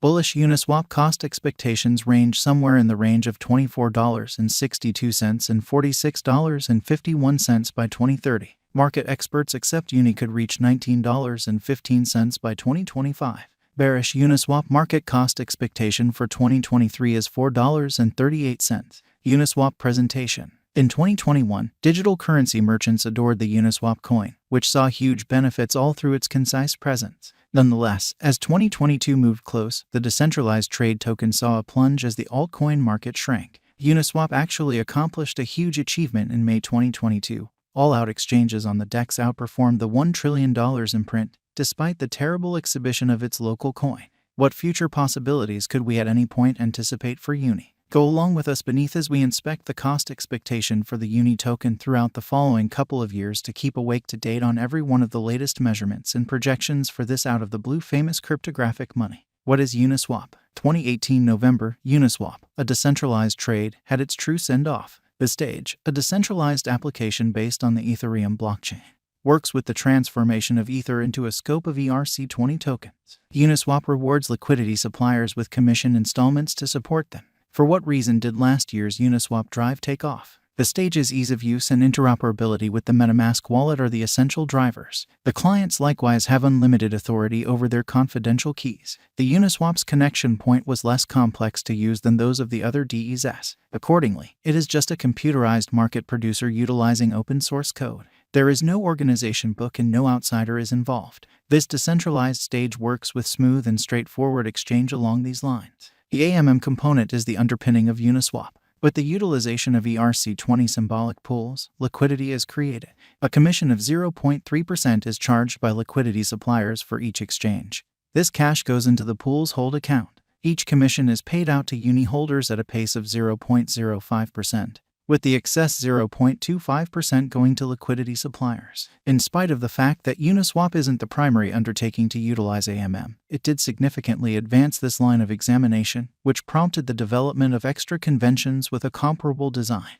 Bullish Uniswap cost expectations range somewhere in the range of $24.62 and $46.51 by 2030. Market experts accept Uni could reach $19.15 by 2025. Bearish Uniswap market cost expectation for 2023 is $4.38. Uniswap presentation. In 2021, digital currency merchants adored the Uniswap coin, which saw huge benefits all through its concise presence. Nonetheless, as 2022 moved close, the decentralized trade token saw a plunge as the altcoin market shrank. Uniswap actually accomplished a huge achievement in May 2022. All-out exchanges on the DEX outperformed the $1 trillion in print, despite the terrible exhibition of its local coin. What future possibilities could we at any point anticipate for Uni? Go along with us beneath as we inspect the cost expectation for the Uni token throughout the following couple of years to keep awake to date on every one of the latest measurements and projections for this out-of-the-blue famous cryptographic money. What is Uniswap? 2018 November, Uniswap, a decentralized trade, had its true send-off. The stage, a decentralized application based on the Ethereum blockchain, works with the transformation of Ether into a scope of ERC20 tokens. Uniswap rewards liquidity suppliers with commission installments to support them. For what reason did last year's Uniswap drive take off? The stage's ease of use and interoperability with the MetaMask wallet are the essential drivers. The clients likewise have unlimited authority over their confidential keys. The Uniswap's connection point was less complex to use than those of the other DES. Accordingly, it is just a computerized market producer utilizing open source code. There is no organization book and no outsider is involved. This decentralized stage works with smooth and straightforward exchange along these lines. The AMM component is the underpinning of Uniswap. With the utilization of ERC20 symbolic pools, liquidity is created. A commission of 0.3% is charged by liquidity suppliers for each exchange. This cash goes into the pool's hold account. Each commission is paid out to Uni holders at a pace of 0.05%. with the excess 0.25% going to liquidity suppliers. In spite of the fact that Uniswap isn't the primary undertaking to utilize AMM, it did significantly advance this line of examination, which prompted the development of extra conventions with a comparable design.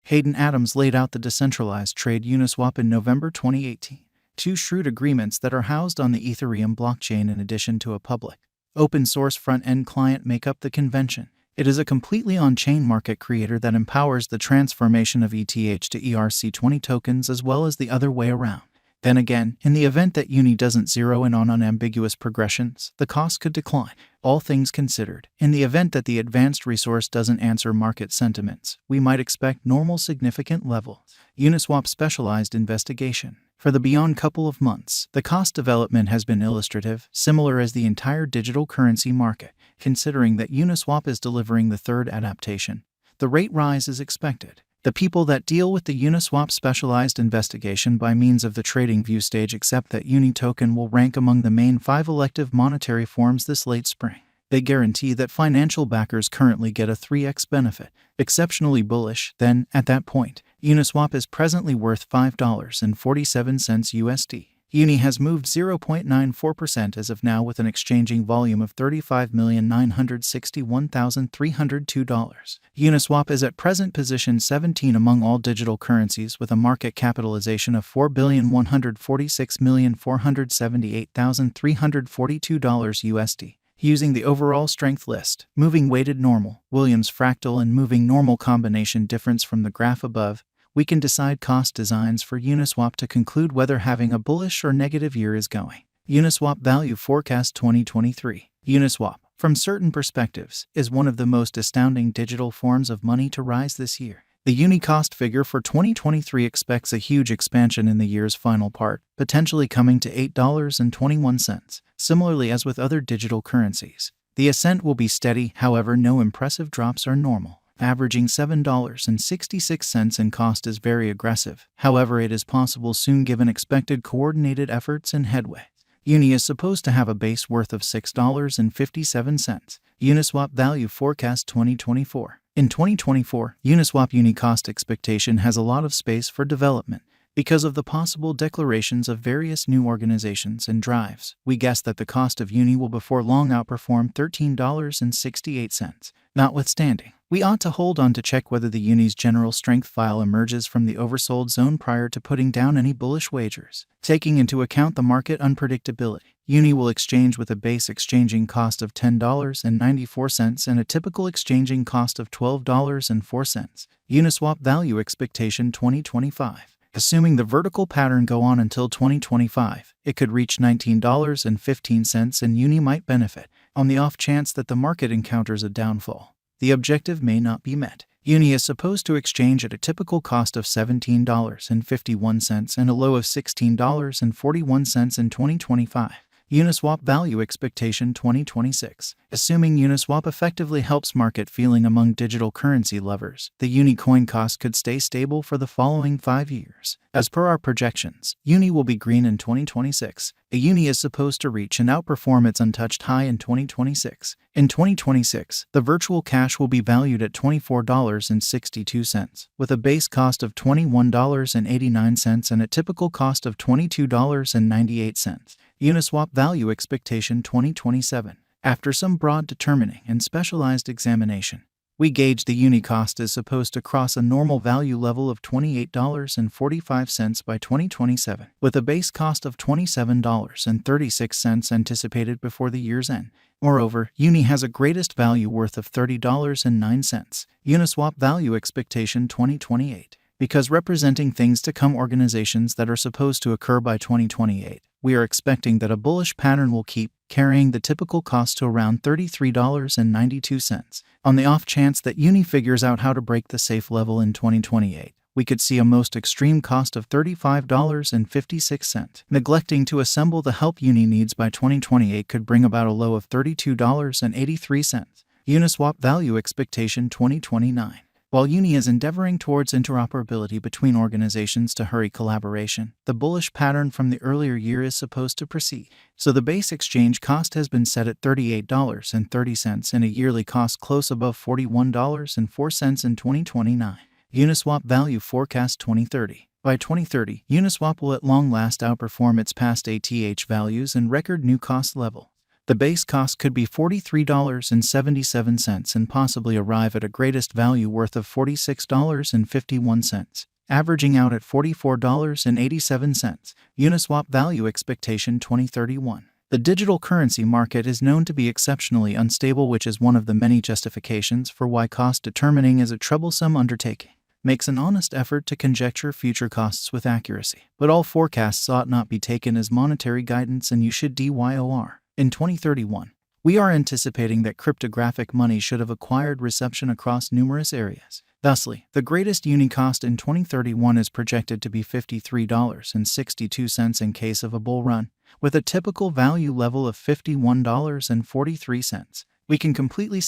Hayden Adams laid out the decentralized trade Uniswap in November 2018. Two shrewd agreements that are housed on the Ethereum blockchain in addition to a public, open-source front-end client make up the convention. It is a completely on-chain market creator that empowers the transformation of ETH to ERC20 tokens as well as the other way around. Then again, in the event that Uni doesn't zero in on unambiguous progressions, the cost could decline. All things considered, in the event that the advanced resource doesn't answer market sentiments, we might expect normal significant levels. Uniswap specialized investigation. For the beyond couple of months, the cost development has been illustrative, similar as the entire digital currency market. Considering that Uniswap is delivering the third adaptation, the rate rise is expected. The people that deal with the Uniswap specialized investigation by means of the trading view stage accept that Uni token will rank among the main 5 elective monetary forms this late spring. They guarantee that financial backers currently get a 3x benefit. Exceptionally bullish, then, at that point, Uniswap is presently worth $5.47 USD. Uni has moved 0.94% as of now with an exchanging volume of $35,961,302. Uniswap is at present position 17 among all digital currencies with a market capitalization of $4,146,478,342 USD. Using the overall strength list, moving weighted normal, Williams fractal and moving normal combination difference from the graph above, we can decide cost designs for Uniswap to conclude whether having a bullish or negative year is going. Uniswap Value Forecast 2023. Uniswap, from certain perspectives, is one of the most astounding digital forms of money to rise this year. The Uni cost figure for 2023 expects a huge expansion in the year's final part, potentially coming to $8.21. Similarly as with other digital currencies, the ascent will be steady, however no impressive drops are normal. Averaging $7.66 in cost is very aggressive, however it is possible soon given expected coordinated efforts and headway. Uni is supposed to have a base worth of $6.57. Uniswap Value Forecast 2024. In 2024, Uniswap Uni cost expectation has a lot of space for development. Because of the possible declarations of various new organizations and drives, we guess that the cost of Uni will before long outperform $13.68. Notwithstanding, we ought to hold on to check whether the Uni's general strength file emerges from the oversold zone prior to putting down any bullish wagers. Taking into account the market unpredictability, Uni will exchange with a base exchanging cost of $10.94 and a typical exchanging cost of $12.04. Uniswap value expectation 2025. Assuming the vertical pattern go on until 2025, it could reach $19.15 and Uni might benefit. On the off chance that the market encounters a downfall, the objective may not be met. Uni is supposed to exchange at a typical cost of $17.51 and a low of $16.41 in 2025. Uniswap value expectation 2026. Assuming Uniswap effectively helps market feeling among digital currency lovers, the Uni coin cost could stay stable for the following 5 years. As per our projections, Uni will be green in 2026. A Uni is supposed to reach and outperform its untouched high in 2026. In 2026, the virtual cash will be valued at $24.62, with a base cost of $21.89 and a typical cost of $22.98. Uniswap value expectation 2027. After some broad determining and specialized examination, we gauge the Uni cost is supposed to cross a normal value level of $28.45 by 2027, with a base cost of $27.36 anticipated before the year's end. Moreover, Uni has a greatest value worth of $30.09. Uniswap value expectation 2028. Because representing things to come organizations that are supposed to occur by 2028, we are expecting that a bullish pattern will keep carrying the typical cost to around $33.92. On the off chance that Uni figures out how to break the safe level in 2028, we could see a most extreme cost of $35.56. Neglecting to assemble the help Uni needs by 2028 could bring about a low of $32.83. Uniswap value expectation 2029. While Uni is endeavoring towards interoperability between organizations to hurry collaboration, the bullish pattern from the earlier year is supposed to proceed. So the base exchange cost has been set at $38.30 and a yearly cost close above $41.04 in 2029. Uniswap value forecast 2030. By 2030, Uniswap will at long last outperform its past ATH values and record new cost level. The base cost could be $43.77 and possibly arrive at a greatest value worth of $46.51, averaging out at $44.87. Uniswap value expectation 2031. The digital currency market is known to be exceptionally unstable, which is one of the many justifications for why cost determining is a troublesome undertaking. Makes an honest effort to conjecture future costs with accuracy, but all forecasts ought not be taken as monetary guidance and you should DYOR. In 2031, we are anticipating that cryptographic money should have acquired reception across numerous areas. Thusly, the greatest Uni cost in 2031 is projected to be $53.62 in case of a bull run, with a typical value level of $51.43. We can completely